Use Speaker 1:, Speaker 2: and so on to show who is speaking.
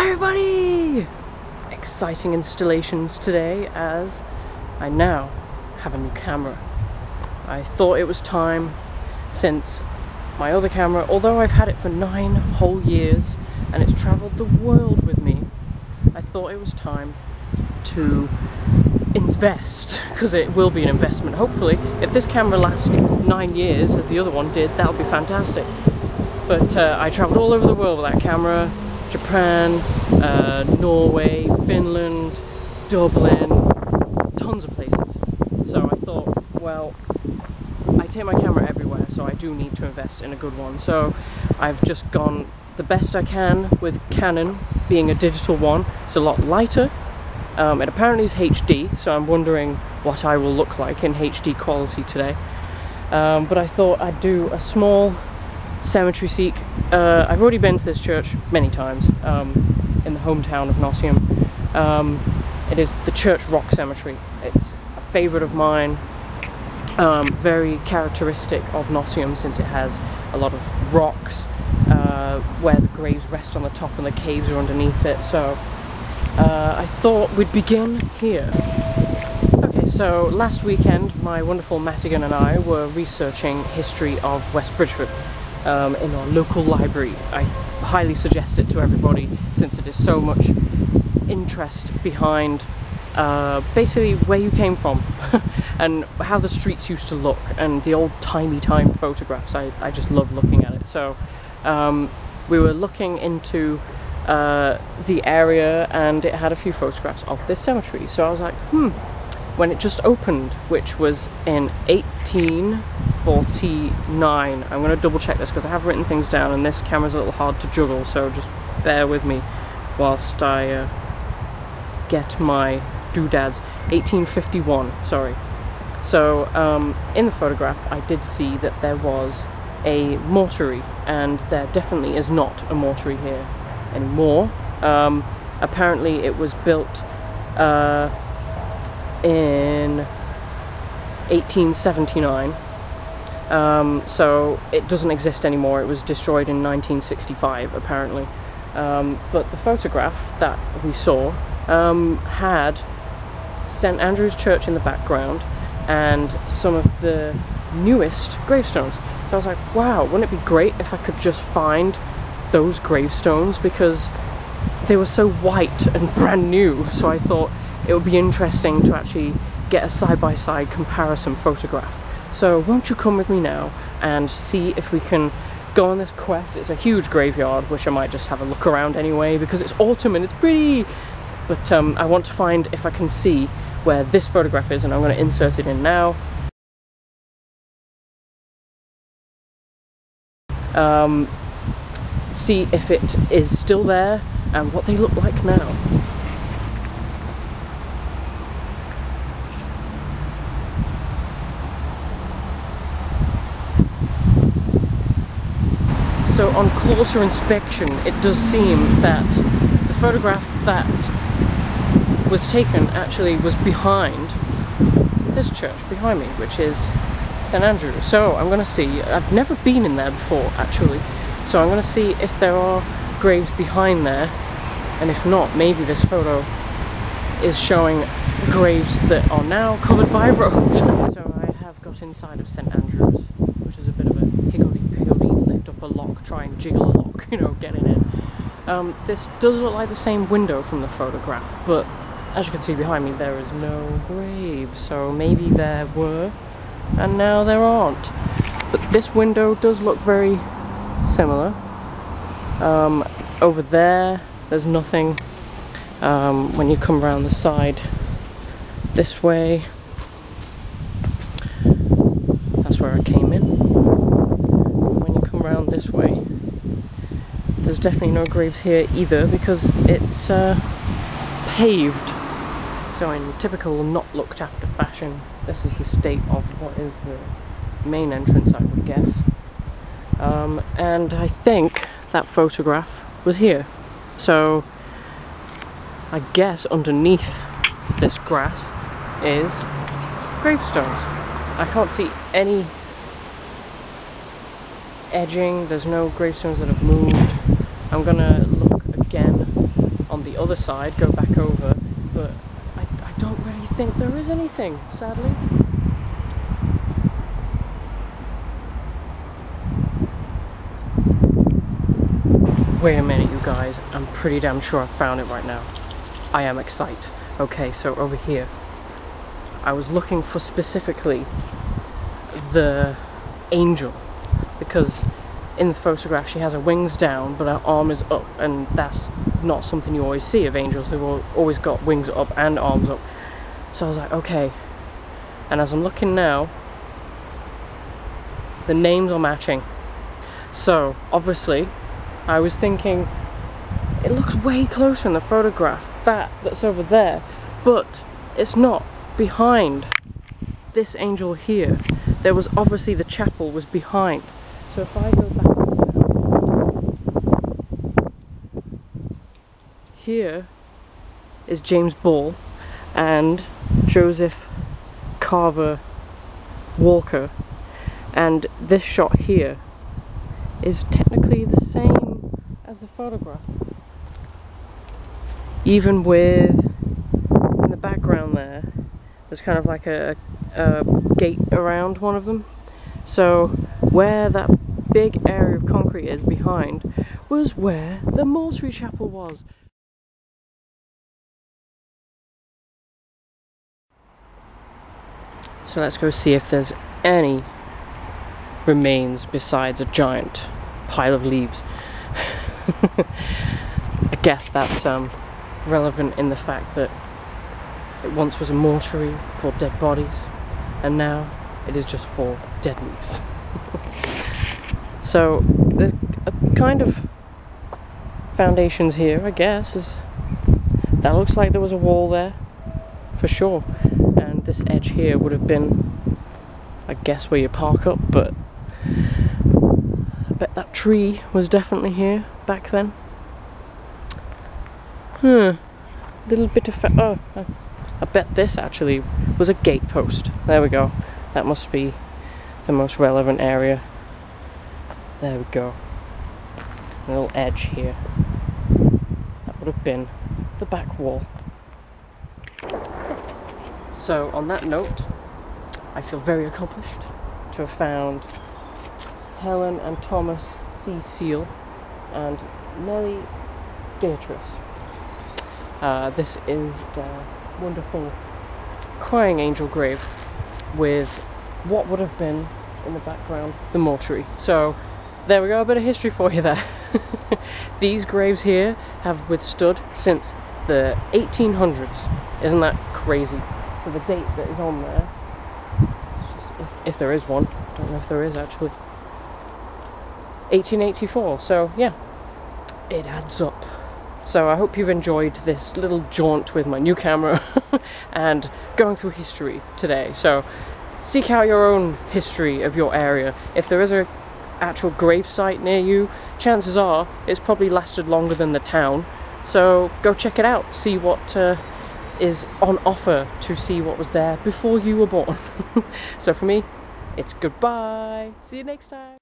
Speaker 1: Hi everybody! Exciting installations today as I now have a new camera. I thought it was time, since my other camera, although I've had it for 9 whole years and it's travelled the world with me, I thought it was time to invest, because it will be an investment. Hopefully, if this camera lasts 9 years as the other one did, that'll be fantastic. But I travelled all over the world with that camera. Japan, Norway, Finland, Dublin, tons of places. So I thought, well, I take my camera everywhere, so I do need to invest in a good one. So I've just gone the best I can with Canon, being a digital one. It's a lot lighter. It apparently is HD, so I'm wondering what I will look like in HD quality today. But I thought I'd do a small cemetery seek. I've already been to this church many times, in the hometown of Nottingham. It is the Church Rock Cemetery. It's a favourite of mine, very characteristic of Nottingham since it has a lot of rocks where the graves rest on the top and the caves are underneath it. So I thought we'd begin here. Okay, so last weekend my wonderful Matigan and I were researching history of West Bridgford in our local library. I highly suggest it to everybody since it is so much interest behind basically where you came from and how the streets used to look and the old timey-time photographs. I just love looking at it. So we were looking into the area and it had a few photographs of this cemetery. So I was like, when it just opened, which was in 1849. I'm going to double check this because I have written things down and this camera's a little hard to juggle, so just bear with me whilst I get my doodads. 1851, sorry. So in the photograph I did see that there was a mortuary, and there definitely is not a mortuary here anymore. Apparently it was built in 1879, so it doesn't exist anymore. It was destroyed in 1965 apparently, but the photograph that we saw had St Andrew's Church in the background and some of the newest gravestones. So I was like, wow, wouldn't it be great if I could just find those gravestones, because they were so white and brand new. So I thought it would be interesting to actually get a side-by-side comparison photograph. So won't you come with me now and see if we can go on this quest. It's a huge graveyard, which I might just have a look around anyway because it's autumn and it's pretty. But I want to find if I can see where this photograph is, and I'm going to insert it in now. See if it is still there and what they look like now. So on closer inspection, it does seem that the photograph that was taken actually was behind this church behind me, which is St Andrew. So I'm going to see, I've never been in there before actually, so I'm going to see if there are graves behind there, and if not, maybe this photo is showing graves that are now covered by road. So I have got inside of St Andrews, which is a bit of a higgledy-piggledy, lift up a lock, try and jiggle a lock, you know, getting in. This does look like the same window from the photograph, but as you can see behind me there is no graves, so maybe there were and now there aren't. But this window does look very similar. Over there's nothing. When you come around the side this way, that's where I came in. When you come around this way, there's definitely no graves here either because it's paved. So in typical not looked after fashion, this is the state of what is the main entrance, I would guess. And I think that photograph was here. So I guess underneath this grass is gravestones. I can't see any edging, there's no gravestones that have moved. I'm gonna look again on the other side, go back over, but I don't really think there is anything, sadly. Wait a minute, you guys, I'm pretty damn sure I found it right now. I am excited. Okay, so over here, I was looking for specifically the angel, because in the photograph she has her wings down but her arm is up, and that's not something you always see of angels. They've always got wings up and arms up. So I was like, okay, and as I'm looking now, the names are matching. So obviously I was thinking it looks way closer in the photograph, that's over there, but it's not. Behind this angel here, there was obviously the chapel was behind. So if I go back here is James Ball and Joseph Carver Walker, and this shot here is technically the same as the photograph, even with in the background there's kind of like a gate around one of them. So where that big area of concrete is behind was where the mortuary chapel was. So let's go see if there's any remains besides a giant pile of leaves. I guess that's relevant in the fact that it once was a mortuary for dead bodies, and now it is just for dead leaves. So there's a kind of foundations here, I guess. That looks like there was a wall there, for sure. And this edge here would have been, I guess, where you park up, but I bet that tree was definitely here back then. Little bit of oh, I bet this actually was a gate post. There we go. That must be the most relevant area. There we go. A little edge here. That would have been the back wall. So on that note, I feel very accomplished to have found Helen and Thomas C. Seal and Nellie Beatrice. This is the wonderful crying angel grave with what would have been in the background the mortuary. So there we go, a bit of history for you there. These graves here have withstood since the 1800s. Isn't that crazy? So the date that is on there, just if there is one, I don't know if there is actually, 1884. So yeah, it adds up. So I hope you've enjoyed this little jaunt with my new camera and going through history today. So seek out your own history of your area. If there is a actual grave site near you, chances are it's probably lasted longer than the town. So go check it out, see what is on offer, to see what was there before you were born. So for me, it's goodbye. See you next time.